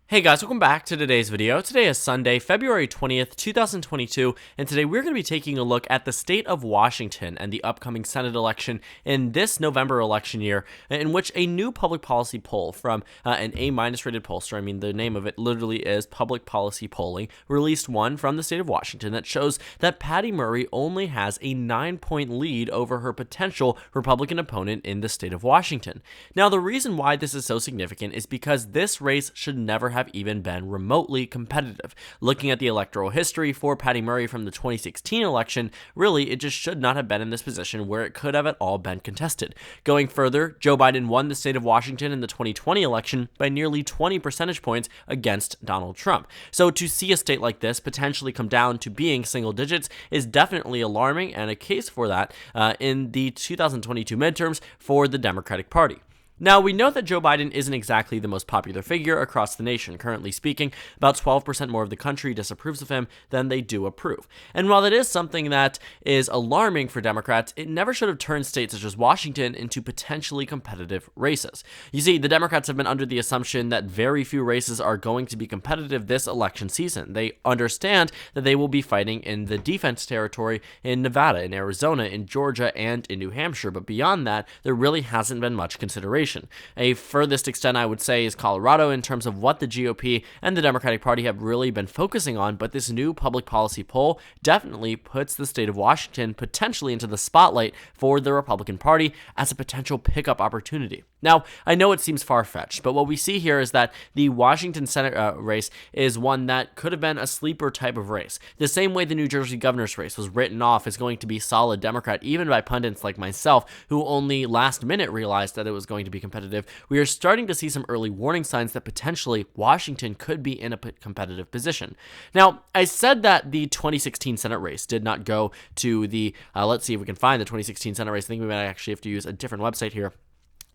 Hey guys, welcome back to today's video. Today is Sunday, February 20th, 2022, and today we're going to be taking a look at the state of Washington and the upcoming Senate election in this November election year, in which a new public policy poll from an A- rated pollster, the name of it literally is Public Policy Polling, released one from the state of Washington that shows that Patty Murray only has a 9-point lead over her potential Republican opponent in the state of Washington. Now, the reason why this is so significant is because this race should never have even been remotely competitive. Looking at the electoral history for Patty Murray from the 2016 election, really, it just should not have been in this position where it could have at all been contested. Going further, Joe Biden won the state of Washington in the 2020 election by nearly 20 percentage points against Donald Trump. So to see a state like this potentially come down to being single digits is definitely alarming, and a case for that in the 2022 midterms for the Democratic Party. Now, we know that Joe Biden isn't exactly the most popular figure across the nation. Currently speaking, about 12% more of the country disapproves of him than they do approve. And while that is something that is alarming for Democrats, it never should have turned states such as Washington into potentially competitive races. You see, the Democrats have been under the assumption that very few races are going to be competitive this election season. They understand that they will be fighting in the defense territory in Nevada, in Arizona, in Georgia, and in New Hampshire. But beyond that, there really hasn't been much consideration. A furthest extent, I would say, is Colorado in terms of what the GOP and the Democratic Party have really been focusing on, but this new public policy poll definitely puts the state of Washington potentially into the spotlight for the Republican Party as a potential pickup opportunity. Now, I know it seems far-fetched, but what we see here is that the Washington Senate race is one that could have been a sleeper type of race. The same way the New Jersey governor's race was written off as going to be solid Democrat, even by pundits like myself, who only last minute realized that it was going to be competitive. We are starting to see some early warning signs that potentially Washington could be in a competitive position. Now, I said that the 2016 Senate race did not go to the, let's see if we can find the 2016 Senate race. I think we might actually have to use a different website here.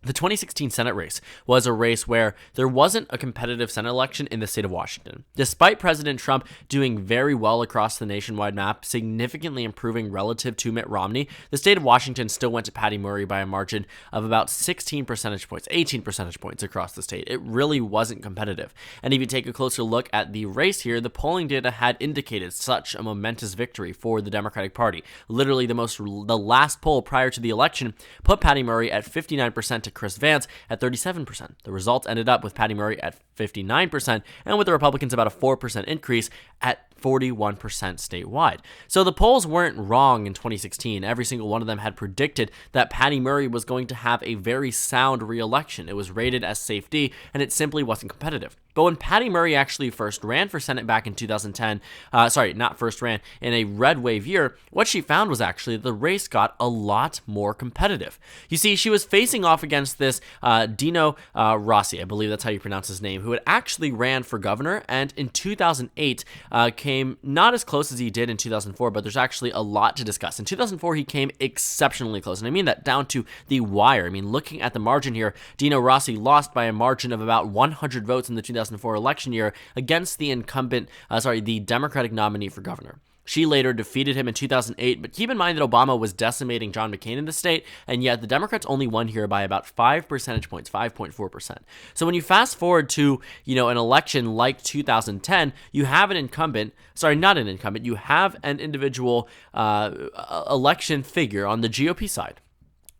The 2016 Senate race was a race where there wasn't a competitive Senate election in the state of Washington. Despite President Trump doing very well across the nationwide map, significantly improving relative to Mitt Romney, the state of Washington still went to Patty Murray by a margin of about 16 percentage points, 18 percentage points across the state. It really wasn't competitive. And if you take a closer look at the race here, the polling data had indicated such a momentous victory for the Democratic Party. Literally the last poll prior to the election put Patty Murray at 59% to Chris Vance at 37%. The result ended up with Patty Murray at 59% and with the Republicans about a 4% increase at 41% statewide. So the polls weren't wrong in 2016. Every single one of them had predicted that Patty Murray was going to have a very sound re-election. It was rated as safety, and it simply wasn't competitive. But when Patty Murray actually first ran for Senate back in 2010, in a red wave year, what she found was actually the race got a lot more competitive. You see, she was facing off against this Dino Rossi, I believe that's how you pronounce his name, who had actually ran for governor, and in 2008 came not as close as he did in 2004, but there's actually a lot to discuss. In 2004, he came exceptionally close, and I mean that down to the wire. Looking at the margin here, Dino Rossi lost by a margin of about 100 votes in the 2004 election year against the the Democratic nominee for governor. She later defeated him in 2008, but keep in mind that Obama was decimating John McCain in the state, and yet the Democrats only won here by about 5 percentage points, 5.4%. So when you fast forward to, an election like 2010, you have an you have an individual election figure on the GOP side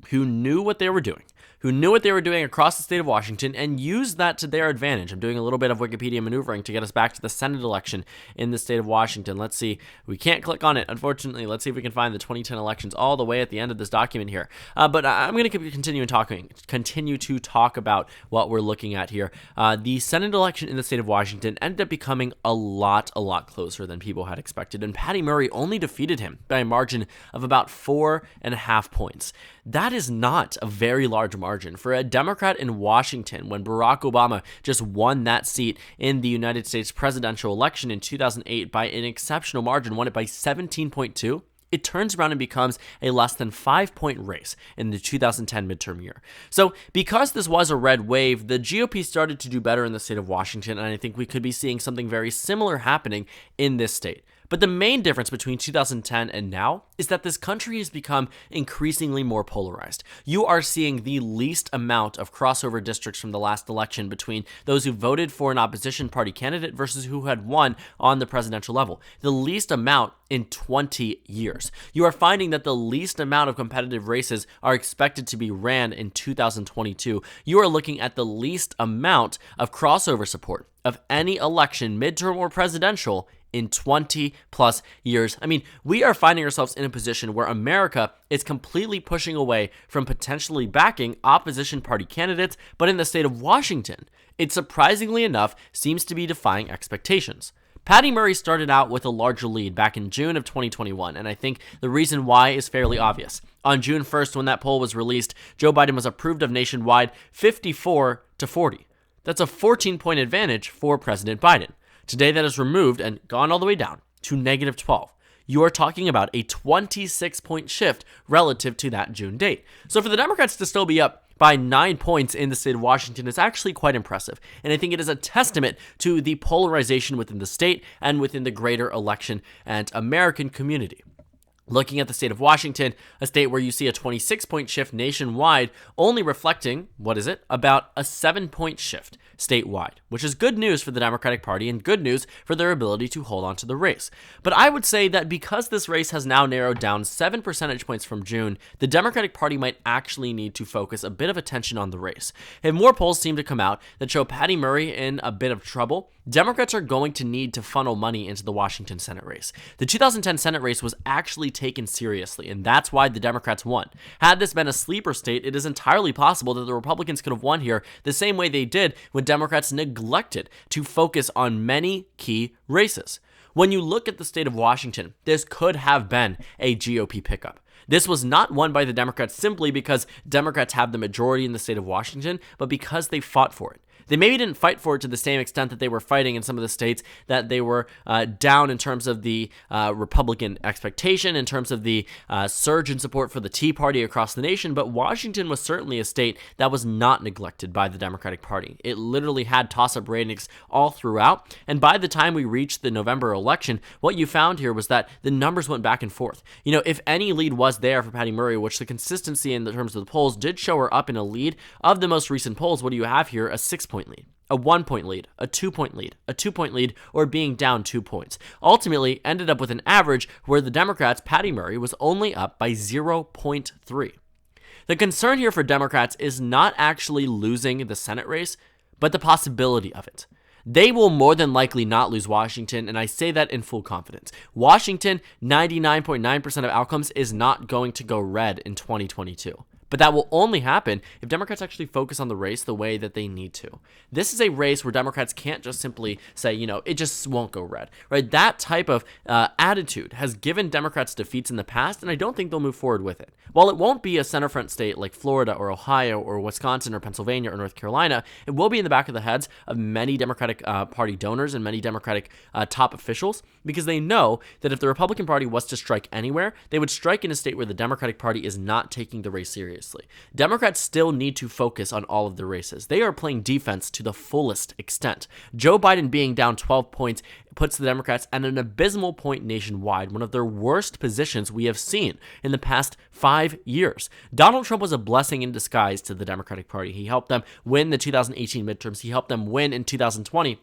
who knew what they were doing. Across the state of Washington and used that to their advantage. I'm doing a little bit of Wikipedia maneuvering to get us back to the Senate election in the state of Washington. Let's see. We can't click on it, unfortunately. Let's see if we can find the 2010 elections all the way at the end of this document here. But I'm going to continue to talk about what we're looking at here. The Senate election in the state of Washington ended up becoming a lot closer than people had expected, and Patty Murray only defeated him by a margin of about 4.5 points. That is not a very large margin for a Democrat in Washington when Barack Obama just won that seat in the United States presidential election in 2008 by an exceptional margin, won it by 17.2. It turns around and becomes a less than 5-point race in the 2010 midterm year. So because this was a red wave, the GOP started to do better in the state of Washington, and I think we could be seeing something very similar happening in this state. But the main difference between 2010 and now is that this country has become increasingly more polarized. You are seeing the least amount of crossover districts from the last election between those who voted for an opposition party candidate versus who had won on the presidential level. The least amount in 20 years. You are finding that the least amount of competitive races are expected to be ran in 2022. You are looking at the least amount of crossover support of any election, midterm or presidential, in 20 plus years. I mean, we are finding ourselves in a position where America is completely pushing away from potentially backing opposition party candidates, but in the state of Washington, it surprisingly enough seems to be defying expectations. Patty Murray started out with a larger lead back in June of 2021, and I think the reason why is fairly obvious. On June 1st, when that poll was released, Joe Biden was approved of nationwide 54-40. That's a 14-point advantage for President Biden. Today, that is removed and gone all the way down to -12. You are talking about a 26-point shift relative to that June date. So for the Democrats to still be up by 9 points in the state of Washington is actually quite impressive. And I think it is a testament to the polarization within the state and within the greater election and American community. Looking at the state of Washington, a state where you see a 26-point shift nationwide, only reflecting, about a 7-point shift statewide, which is good news for the Democratic Party and good news for their ability to hold on to the race. But I would say that because this race has now narrowed down 7 percentage points from June, the Democratic Party might actually need to focus a bit of attention on the race. If more polls seem to come out that show Patty Murray in a bit of trouble, Democrats are going to need to funnel money into the Washington Senate race. The 2010 Senate race was actually taken seriously, and that's why the Democrats won. Had this been a sleeper state, it is entirely possible that the Republicans could have won here the same way they did when Democrats neglected to focus on many key races. When you look at the state of Washington, this could have been a GOP pickup. This was not won by the Democrats simply because Democrats have the majority in the state of Washington, but because they fought for it. They maybe didn't fight for it to the same extent that they were fighting in some of the states that they were down in terms of the Republican expectation, in terms of the surge in support for the Tea Party across the nation, but Washington was certainly a state that was not neglected by the Democratic Party. It literally had toss-up ratings all throughout, and by the time we reached the November election, what you found here was that the numbers went back and forth. You know, if any lead was there for Patty Murray, which the consistency in terms of the polls did show her up in a lead, of the most recent polls, what do you have here? A 6-point lead, a 1-point lead, a 2-point lead, a 2-point lead, or being down 2 points. Ultimately, ended up with an average where the Democrats' Patty Murray was only up by 0.3. The concern here for Democrats is not actually losing the Senate race, but the possibility of it. They will more than likely not lose Washington, and I say that in full confidence. Washington, 99.9% of outcomes is not going to go red in 2022. But that will only happen if Democrats actually focus on the race the way that they need to. This is a race where Democrats can't just simply say, it just won't go red, right? That type of attitude has given Democrats defeats in the past, and I don't think they'll move forward with it. While it won't be a center-front state like Florida or Ohio or Wisconsin or Pennsylvania or North Carolina, it will be in the back of the heads of many Democratic Party donors and many Democratic top officials, because they know that if the Republican Party was to strike anywhere, they would strike in a state where the Democratic Party is not taking the race seriously. Democrats still need to focus on all of the races. They are playing defense to the fullest extent. Joe Biden being down 12 points puts the Democrats at an abysmal point nationwide, one of their worst positions we have seen in the past 5 years. Donald Trump was a blessing in disguise to the Democratic Party. He helped them win the 2018 midterms. He helped them win in 2020.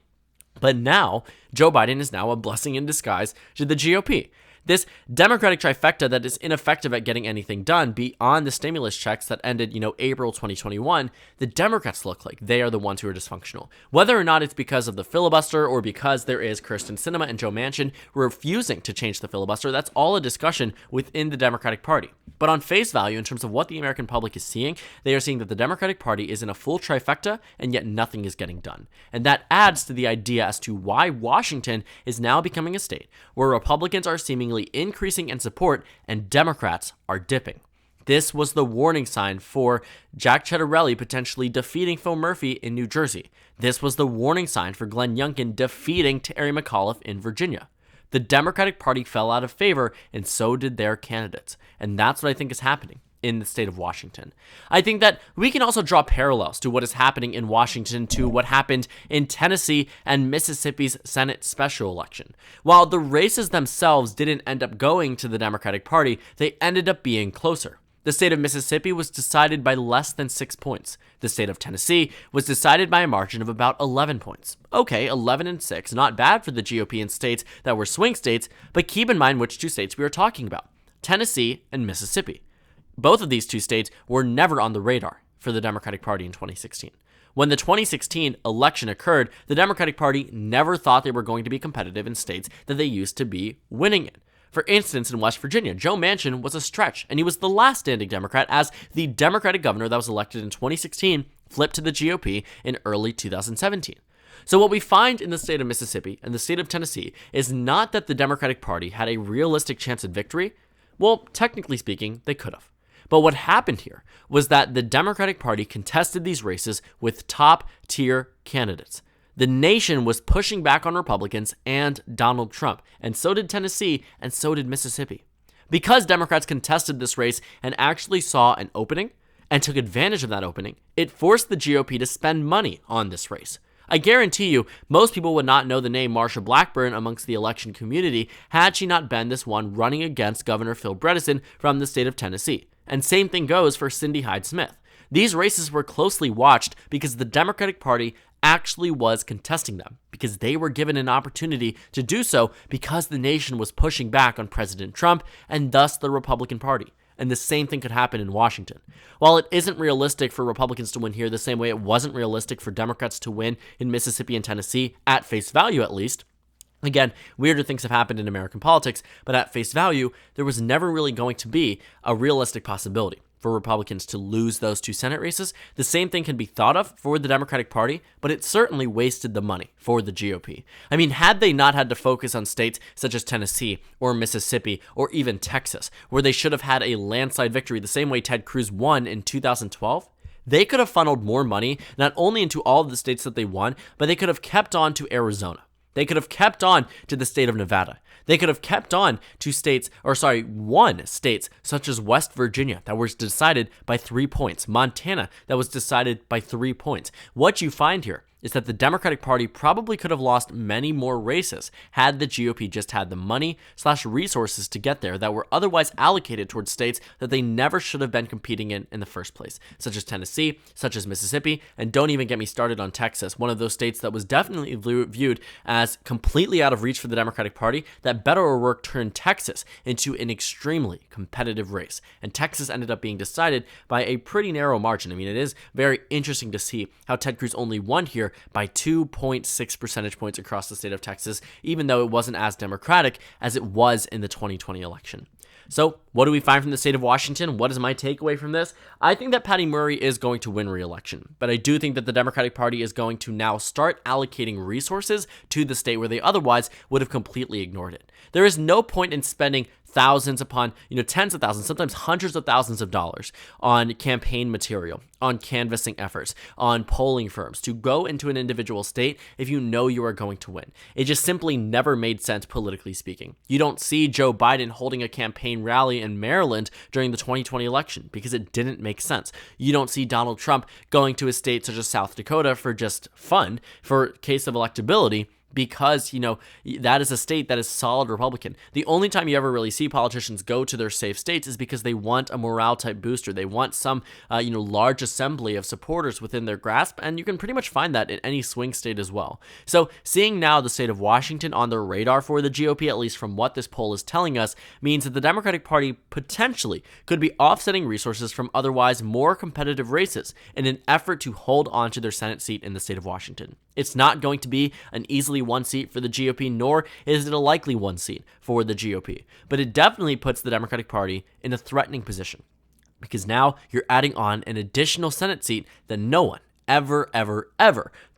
But now, Joe Biden is now a blessing in disguise to the GOP. This Democratic trifecta that is ineffective at getting anything done beyond the stimulus checks that ended, April 2021, the Democrats look like they are the ones who are dysfunctional. Whether or not it's because of the filibuster or because there is Kyrsten Sinema and Joe Manchin refusing to change the filibuster, that's all a discussion within the Democratic Party. But on face value, in terms of what the American public is seeing, they are seeing that the Democratic Party is in a full trifecta, and yet nothing is getting done. And that adds to the idea as to why Washington is now becoming a state where Republicans are seemingly increasing in support and Democrats are dipping. This was the warning sign for Jack Ciattarelli potentially defeating Phil Murphy in New Jersey. This was the warning sign for Glenn Youngkin defeating Terry McAuliffe in Virginia. The Democratic Party fell out of favor, and so did their candidates. And that's what I think is happening. in the state of Washington. I think that we can also draw parallels to what is happening in Washington to what happened in Tennessee and Mississippi's Senate special election. While the races themselves didn't end up going to the Democratic Party, they ended up being closer. The state of Mississippi was decided by less than 6 points. The state of Tennessee was decided by a margin of about 11 points. Okay, 11 and 6, not bad for the GOP in states that were swing states, but keep in mind which two states we are talking about: Tennessee and Mississippi. Both of these two states were never on the radar for the Democratic Party in 2016. When the 2016 election occurred, the Democratic Party never thought they were going to be competitive in states that they used to be winning in. For instance, in West Virginia, Joe Manchin was a stretch, and he was the last standing Democrat as the Democratic governor that was elected in 2016 flipped to the GOP in early 2017. So what we find in the state of Mississippi and the state of Tennessee is not that the Democratic Party had a realistic chance at victory. Well, technically speaking, they could have. But what happened here was that the Democratic Party contested these races with top-tier candidates. The nation was pushing back on Republicans and Donald Trump, and so did Tennessee, and so did Mississippi. Because Democrats contested this race and actually saw an opening and took advantage of that opening, it forced the GOP to spend money on this race. I guarantee you, most people would not know the name Marsha Blackburn amongst the election community had she not been this one running against Governor Phil Bredesen from the state of Tennessee. And same thing goes for Cindy Hyde-Smith. These races were closely watched because the Democratic Party actually was contesting them, because they were given an opportunity to do so because the nation was pushing back on President Trump and thus the Republican Party. And the same thing could happen in Washington. While it isn't realistic for Republicans to win here the same way it wasn't realistic for Democrats to win in Mississippi and Tennessee, at face value at least, again, weirder things have happened in American politics, but at face value, there was never really going to be a realistic possibility for Republicans to lose those two Senate races. The same thing can be thought of for the Democratic Party, but it certainly wasted the money for the GOP. I mean, had they not had to focus on states such as Tennessee or Mississippi or even Texas, where they should have had a landslide victory the same way Ted Cruz won in 2012, they could have funneled more money not only into all of the states that they won, but they could have kept on to Arizona. They could have kept on to the state of Nevada. They could have kept on to won states such as West Virginia that was decided by 3 points, Montana that was decided by 3 points. What you find here is that the Democratic Party probably could have lost many more races had the GOP just had the money/resources to get there that were otherwise allocated towards states that they never should have been competing in the first place, such as Tennessee, such as Mississippi, and don't even get me started on Texas, one of those states that was definitely viewed as completely out of reach for the Democratic Party, that Beto O'Rourke turned Texas into an extremely competitive race, and Texas ended up being decided by a pretty narrow margin. I mean, it is very interesting to see how Ted Cruz only won here by 2.6 percentage points across the state of Texas, even though it wasn't as Democratic as it was in the 2020 election. So what do we find from the state of Washington? What is my takeaway from this? I think that Patty Murray is going to win re-election, but I do think that the Democratic Party is going to now start allocating resources to the state where they otherwise would have completely ignored it. There is no point in spending thousands upon, tens of thousands, sometimes hundreds of thousands of dollars on campaign material, on canvassing efforts, on polling firms to go into an individual state if you know you are going to win. It just simply never made sense politically speaking. You don't see Joe Biden holding a campaign rally in Maryland during the 2020 election because it didn't make sense. You don't see Donald Trump going to a state such as South Dakota for just fun, for case of electability, because, that is a state that is solid Republican. The only time you ever really see politicians go to their safe states is because they want a morale type booster. They want some, large assembly of supporters within their grasp, and you can pretty much find that in any swing state as well. So seeing now the state of Washington on the radar for the GOP, at least from what this poll is telling us, means that the Democratic Party potentially could be offsetting resources from otherwise more competitive races in an effort to hold on to their Senate seat in the state of Washington. It's not going to be an easily one seat for the GOP, nor is it a likely one seat for the GOP. But it definitely puts the Democratic Party in a threatening position, because now you're adding on an additional Senate seat that no one ever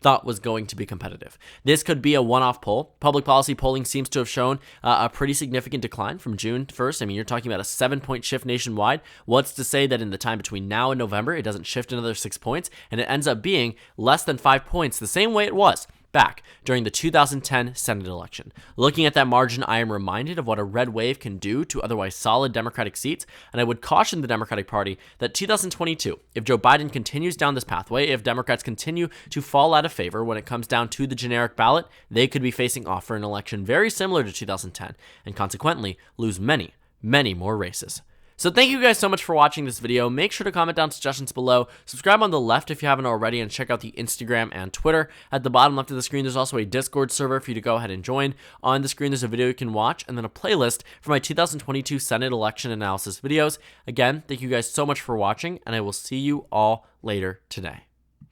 thought was going to be competitive. This could be a one-off poll. Public policy polling seems to have shown a pretty significant decline from June 1st. I mean, you're talking about a 7-point shift nationwide. What's to say that in the time between now and November, it doesn't shift another 6 points, and it ends up being less than 5 points, the same way it was back during the 2010 Senate election. Looking at that margin, I am reminded of what a red wave can do to otherwise solid Democratic seats, and I would caution the Democratic Party that 2022, if Joe Biden continues down this pathway, if Democrats continue to fall out of favor when it comes down to the generic ballot, they could be facing off for an election very similar to 2010, and consequently lose many, many more races. So thank you guys so much for watching this video. Make sure to comment down suggestions below. Subscribe on the left if you haven't already, and check out the Instagram and Twitter. At the bottom left of the screen, there's also a Discord server for you to go ahead and join. On the screen, there's a video you can watch, and then a playlist for my 2022 Senate election analysis videos. Again, thank you guys so much for watching, and I will see you all later today.